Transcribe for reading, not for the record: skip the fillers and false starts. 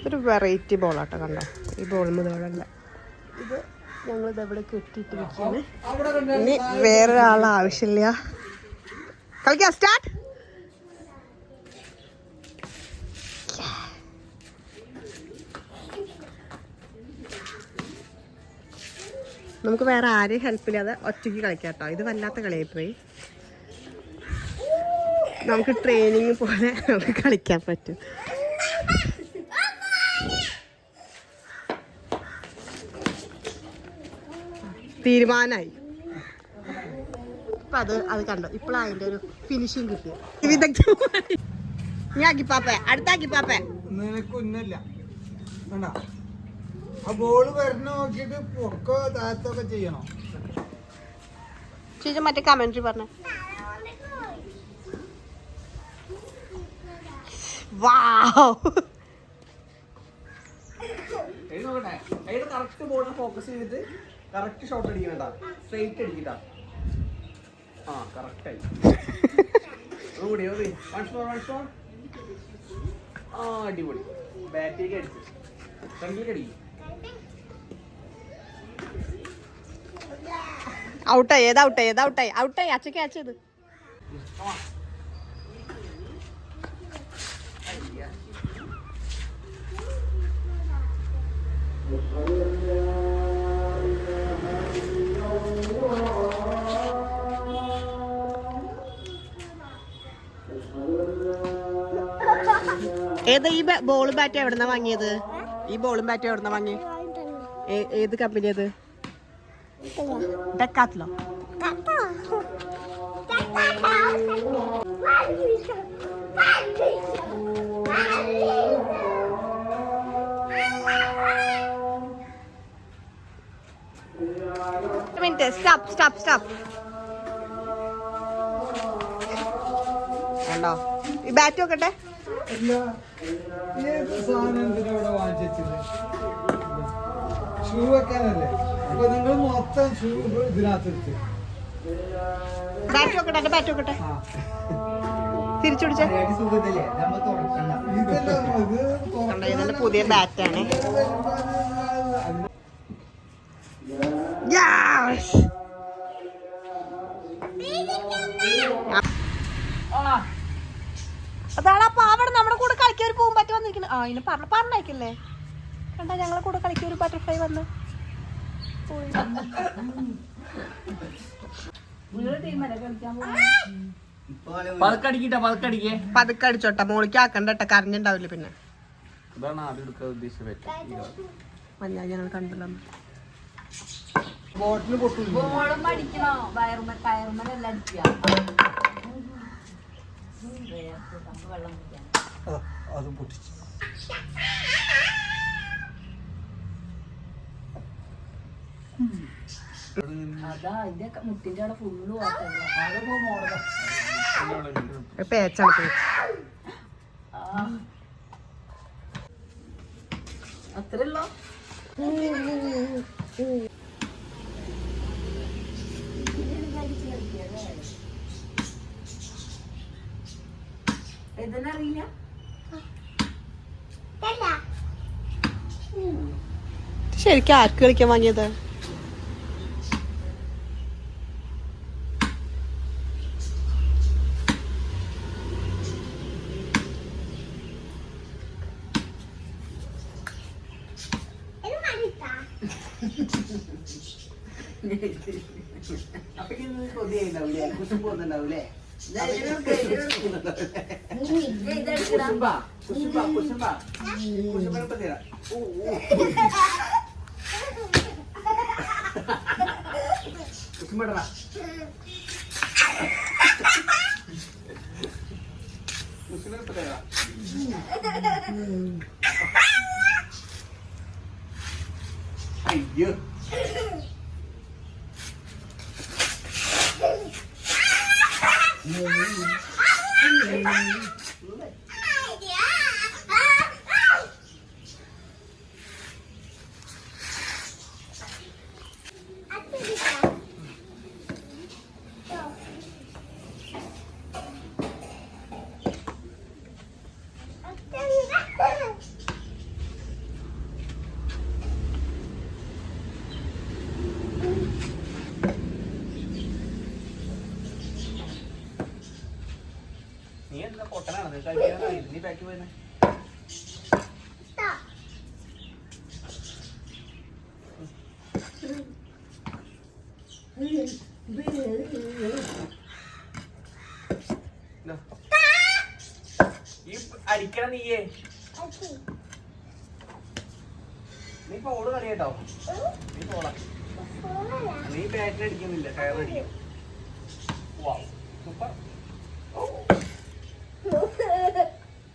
ഇതൊരു വെറൈറ്റി ബോളാട്ടോ, കണ്ടോ? ഈ ബോൾ മുതലല്ല ഇത്. ഞങ്ങളിത് എവിടെ കെട്ടിയിട്ടിരിക്കുകയാണ്. ഇനി വേറൊരാൾ ആവശ്യമില്ല. കളിക്കാം, സ്റ്റാർട്ട്. നമുക്ക് വേറെ ആരെയും ഹെൽപ്പില്ലാതെ ഒറ്റയ്ക്ക് കളിക്കാം കേട്ടോ. ഇത് വല്ലാത്ത കളിയായിപ്പോയി. നമുക്ക് ട്രെയിനിങ് പോലെ നമുക്ക് കളിക്കാൻ പറ്റും. തീരുമാനമായി. ഇപ്പം അത് കണ്ടോ, ഇപ്പോഴാണ് അതിൻ്റെ ഒരു ഫിനിഷിങ് കിട്ടിയത്. വിദഗ്ധമായി ഞാൻ ആക്കിപ്പാപ്പേ, അടുത്താക്കിപ്പാപ്പേ. നിനക്കൊന്നില്ല വേണ്ട. ആ ബോള് വരുന്ന നോക്കിയിട്ട് പൊക്കോ താഴത്തൊക്കെ ചെയ്യണം. ചേച്ചി മറ്റേ കമന്ററി പറഞ്ഞ കറക്റ്റ് ബോളിനെ ഫോക്കസ് ചെയ്തിട്ട് കറക്റ്റ് ഷോട്ട് അടിക്കണ, സ്ട്രെയിറ്റ് അടിക്കട്ട. ആ കറക്റ്റായി. ആ അടിപൊളി. ബാറ്റിലേക്ക് അടിച്ചു, ഫ്രണ്ടിലേക്ക് അടിക്കും. ഔട്ടായി. ഔട്ടായി. അച്ചക്ക് അച്ചത്. ഏതാ ഈ ബോളും ബാറ്റും എവിടെന്നാ വാങ്ങിയത്? ഈ ബോളും ബാറ്റും എവിടെന്നാ വാങ്ങി? ഏത് കമ്പനി അത്? ഡെക്കാത്ലോ. Minute, stop. കണ്ടോ, ഈ ബാറ്റ് നോക്കട്ടെ. ഷൂ വെക്കാനല്ലേ? അപ്പൊ നിങ്ങൾ മൊത്തം ഷൂ ഇതിനകത്ത് വെച്ച്. ബാറ്റ് നോക്കട്ടെ. തിരിച്ചു പിടിച്ചേ. ഇതിന്റെ പുതിയ ബാറ്റാണ്. അതാണ് അപ്പൊ അവിടെ നമ്മുടെ കൂടെ കളിക്കാൻ ഒരു പൂമ്പാറ്റ വന്നിരിക്കുന്നത്. ആ ഇനി പറഞ്ഞയക്കല്ലേ? കണ്ട, ഞങ്ങളെ കൂടെ കളിക്കാൻ ഒരു ബട്ടർഫ്ലൈ വന്ന്. പതുക്കെ അടിച്ചോട്ടെ, മോളിക്ക് ആക്കണ്ടട്ടെ, കരഞ്ഞുണ്ടാവില്ല. പിന്നെ മഞ്ഞ ഞങ്ങൾ കണ്ടല്ലോ. ബോട്ടിൽ പൊട്ടില്ല. അത് പൊട്ടിച്ചു. അതാ ഇതിന്റെ മുട്ടിന്റെ അവിടെ ഫുള്ള് പേച്ചാണ്. അത്രല്ലോ. ഇതെന്നറിയില്ല. ശരിക്കും ആർക്ക് കളിക്കാൻ വാങ്ങിയത്? അപ്പൊ കൊതിയായിണ്ടാവൂലേ? കുശുമ്പ് വന്നിണ്ടാവൂലേ? കുശുമ്പടടാ. അയ്യോ, നീ എന്താ പൊട്ടനാണ് നീ കളിക്കാൻ നീ ബാക്കി പോയിരുന്നെ ഈ അടിക്കണം നീയേ നീ ഫോള് കളി കേട്ടോ നീ ഫോളാ നീ ബാറ്റിൽ അടിക്കുന്നില്ല ടയർ അടിക്കും സൂപ്പർ